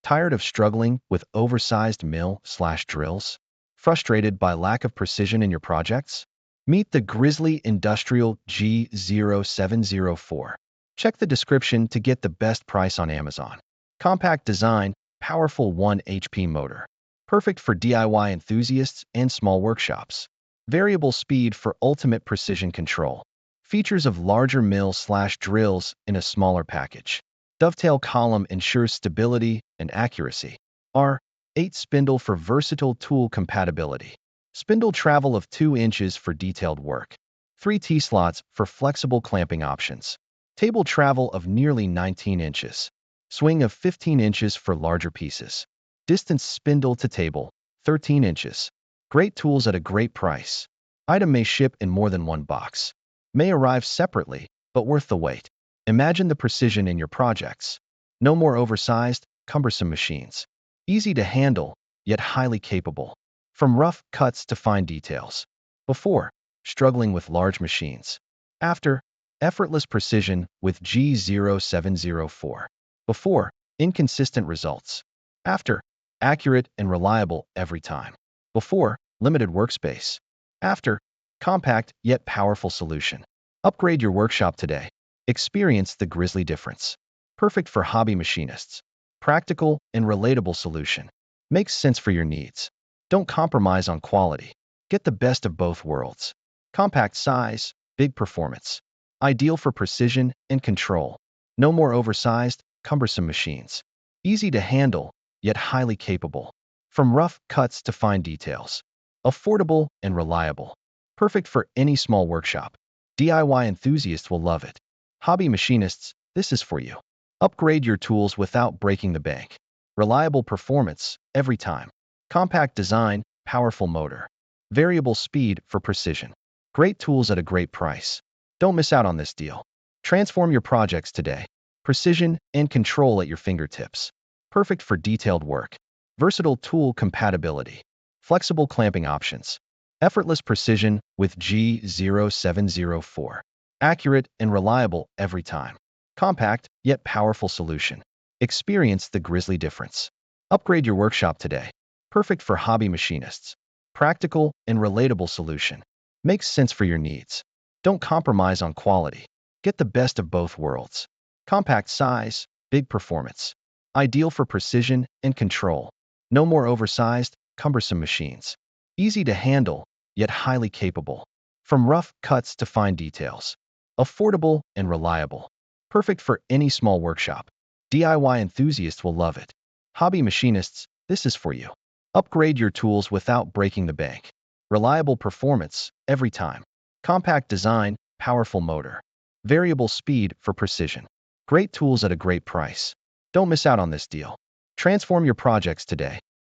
Tired of struggling with oversized mill/drills? Frustrated by lack of precision in your projects? Meet the Grizzly Industrial G0704. Check the description to get the best price on Amazon. Compact design, powerful 1 HP motor. Perfect for DIY enthusiasts and small workshops. Variable speed for ultimate precision control. Features of larger mill/drills in a smaller package. Dovetail column ensures stability and accuracy. R8 spindle for versatile tool compatibility. Spindle travel of 2 inches for detailed work. 3 T-slots for flexible clamping options. Table travel of nearly 19 inches. Swing of 15 inches for larger pieces. Distance spindle to table, 13 inches. Great tools at a great price. Item may ship in more than one box. May arrive separately, but worth the wait. Imagine the precision in your projects. No more oversized, cumbersome machines. Easy to handle, yet highly capable. From rough cuts to fine details. Before, struggling with large machines. After, effortless precision with G0704. Before, inconsistent results. After, accurate and reliable every time. Before, limited workspace. After, compact yet powerful solution. Upgrade your workshop today. Experience the Grizzly difference. Perfect for hobby machinists. Practical and relatable solution. Makes sense for your needs. Don't compromise on quality. Get the best of both worlds. Compact size, big performance. Ideal for precision and control. No more oversized, cumbersome machines. Easy to handle, yet highly capable. From rough cuts to fine details. Affordable and reliable. Perfect for any small workshop. DIY enthusiasts will love it. Hobby machinists, this is for you. Upgrade your tools without breaking the bank. Reliable performance every time. Compact design, powerful motor. Variable speed for precision. Great tools at a great price. Don't miss out on this deal. Transform your projects today. Precision and control at your fingertips. Perfect for detailed work. Versatile tool compatibility. Flexible clamping options. Effortless precision with G0704. Accurate and reliable every time. Compact yet powerful solution. Experience the Grizzly difference. Upgrade your workshop today. Perfect for hobby machinists. Practical and relatable solution. Makes sense for your needs. Don't compromise on quality. Get the best of both worlds. Compact size, big performance. Ideal for precision and control. No more oversized, cumbersome machines. Easy to handle, yet highly capable. From rough cuts to fine details. Affordable and reliable. Perfect for any small workshop. DIY enthusiasts will love it. Hobby machinists, this is for you. Upgrade your tools without breaking the bank. Reliable performance every time. Compact design, powerful motor. Variable speed for precision. Great tools at a great price. Don't miss out on this deal. Transform your projects today.